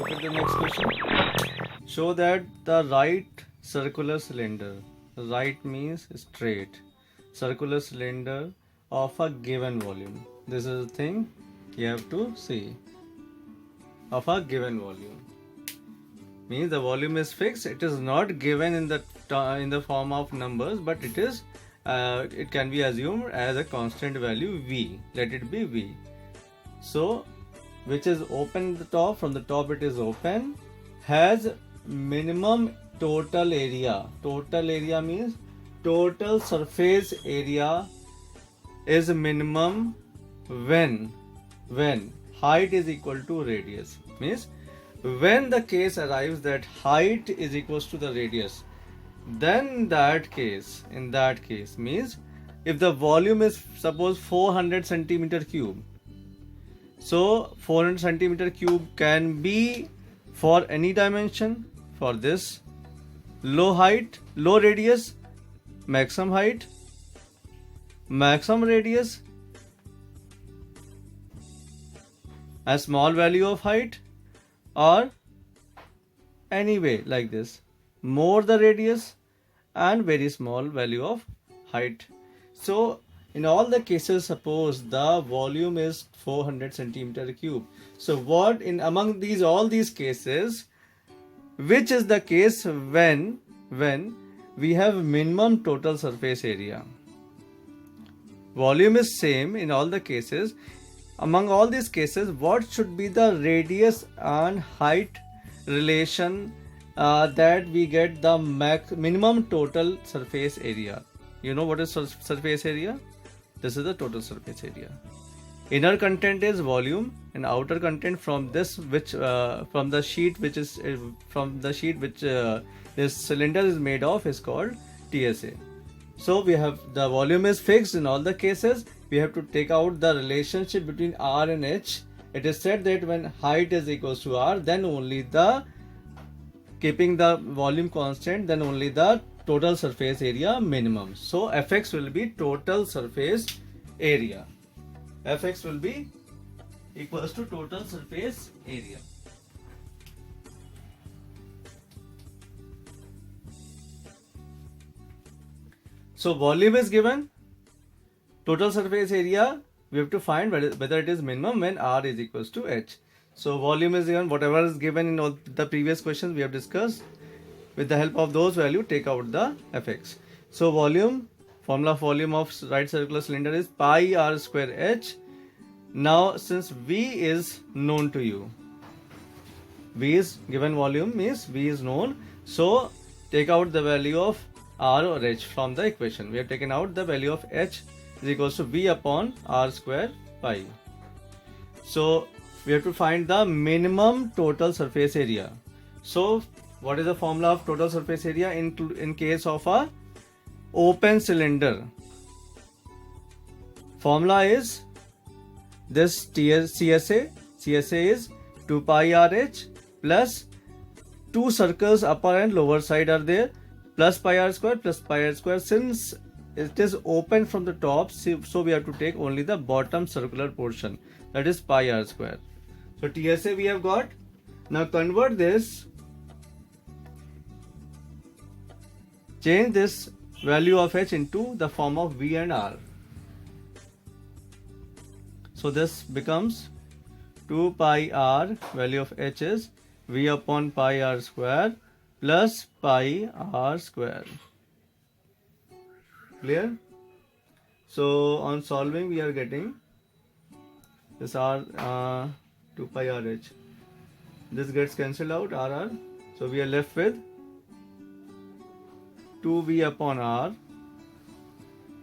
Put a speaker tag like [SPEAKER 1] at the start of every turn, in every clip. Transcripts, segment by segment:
[SPEAKER 1] Look at the next question. Show that the right circular cylinder, right means straight, circular cylinder of a given volume. This is the thing you have to see. Of a given volume means the volume is fixed. It is not given in the form of numbers, but it can be assumed as a constant value v. Let it be v. So which is open at the top, from the top it is open, has minimum total area. Total area means total surface area is minimum when height is equal to radius. Means when the case arrives that height is equals to the radius, then in that case means if the volume is suppose 400 centimeter cube, so 400 centimeter cube can be for any dimension. For this, low height, low radius, maximum height, maximum radius, a small value of height, or anyway like this, more the radius and very small value of height. So in all the cases, suppose the volume is 400 centimeter cube. So what in among these all these cases, which is the case when we have minimum total surface area? Volume is same in all the cases. Among all these cases, what should be the radius and height relation that we get the minimum total surface area? You know what is surface area? This is the total surface area. Inner content is volume, and outer content from this from the sheet which this cylinder is made of is called TSA. So we have the volume is fixed in all the cases. We have to take out the relationship between R and H. It is said that when height is equals to R, then only keeping the volume constant, then only the total surface area minimum. So Fx will be total surface area. Fx will be equals to total surface area. So volume is given, total surface area we have to find whether it is minimum when R is equals to H. So volume is given, whatever is given in all the previous questions we have discussed. With the help of those value, take out the Fx. So volume, formula of volume of right circular cylinder is pi R square H. Now since V is known to you, V is given volume means V is known. So take out the value of R or H from the equation. We have taken out the value of H is equals to V upon R square pi. So we have to find the minimum total surface area. So what is the formula of total surface area in case of a open cylinder? Formula is this CSA. CSA is 2 pi RH plus two circles upper and lower side are there, plus pi R square plus pi R square. Since it is open from the top, so we have to take only the bottom circular portion, that is pi R square. So TSA we have got. Now convert this, change this value of H into the form of V and R. So this becomes 2 pi R, value of H is V upon pi R square plus pi R square. Clear? So on solving we are getting this R 2 pi RH. This gets cancelled out, RR. So we are left with 2V upon R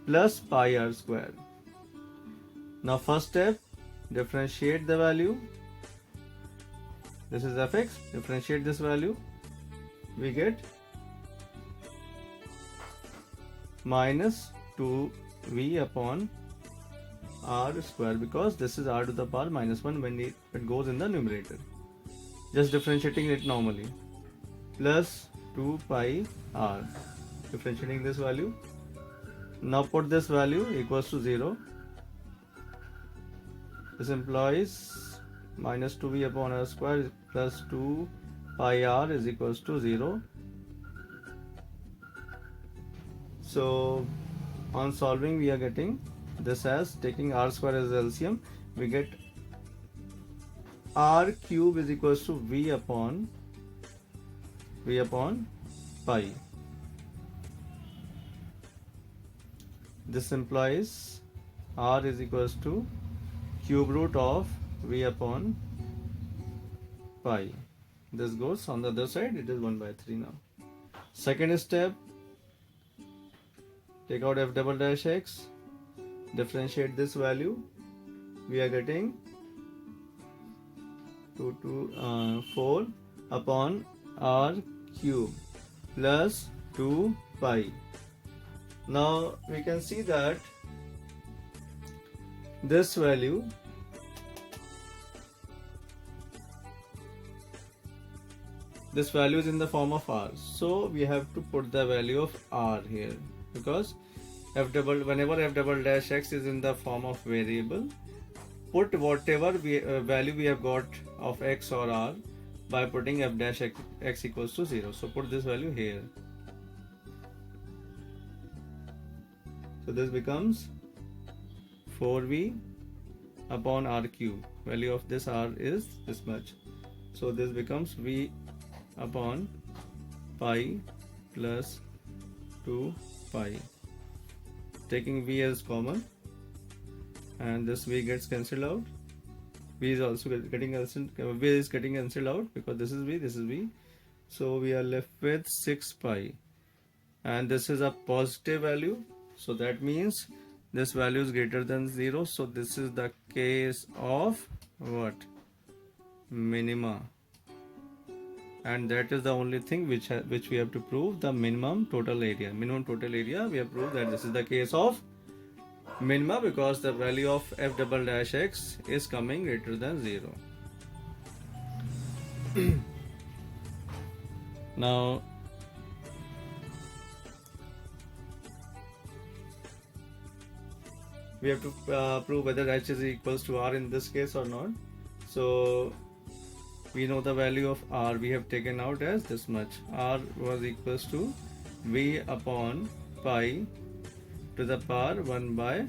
[SPEAKER 1] plus pi R square. Now first step, differentiate the value. This is Fx, differentiate this value. We get minus 2V upon R square, because this is R to the power minus 1 when it goes in the numerator. Just differentiating it normally. Plus 2 pi R. Differentiating this value. Now put this value equals to 0. This implies minus 2V upon R square plus 2 pi r is equals to 0. So on solving we are getting this as taking r square as LCM, we get r cube is equals to v upon pi. This implies r is equals to cube root of v upon pi. This goes on the other side, it is 1 by 3 now. Second step, take out f double dash x, differentiate this value, we are getting 4 upon r cube plus 2 pi. Now we can see that this value is in the form of r, so we have to put the value of r here, because whenever f double dash x is in the form of variable, put whatever value we have got of x or r by putting f dash x equals to 0. So put this value here. So this becomes 4v upon r cube. Value of this r is this much. So this becomes v upon pi plus 2 pi. Taking v as common, and this v gets cancelled out. V is also getting cancelled out because this is v. So we are left with 6 pi, and this is a positive value. So that means this value is greater than 0. So this is the case of what? Minima. And that is the only thing which we have to prove, the minimum total area. We have proved that this is the case of minima because the value of f double dash x is coming greater than 0. Now we have to prove whether h is equals to r in this case or not. So we know the value of r, we have taken out as this much. R was equals to v upon pi to the power 1 by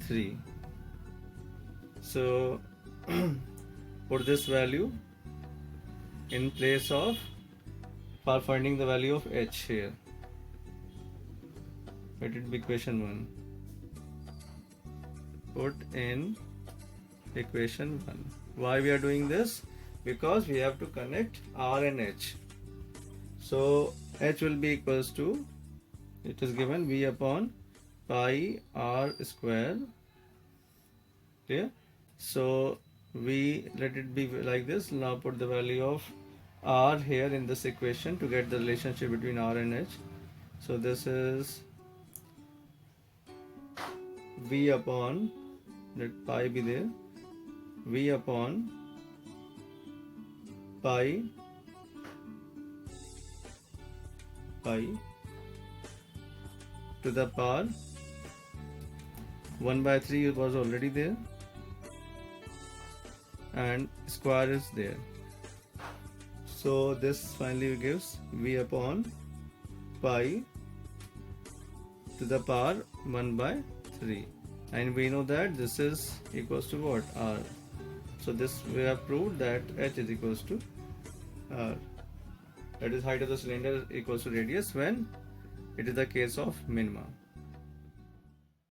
[SPEAKER 1] 3. So put this value in place of, for finding the value of h here. Let it be equation 1. Put in equation 1. Why we are doing this? Because we have to connect r and h. So h will be equals to, it is given v upon pi r square. Clear? So we let it be like this. Now put the value of r here in this equation to get the relationship between r and h. So this is v upon, let pi be there, v upon pi to the power 1 by 3 was already there, and square is there. So this finally gives v upon pi to the power 1 by 3, and we know that this is equals to what? R. So this we have proved that h is equals to r. That is height of the cylinder equals to radius when it is the case of minima.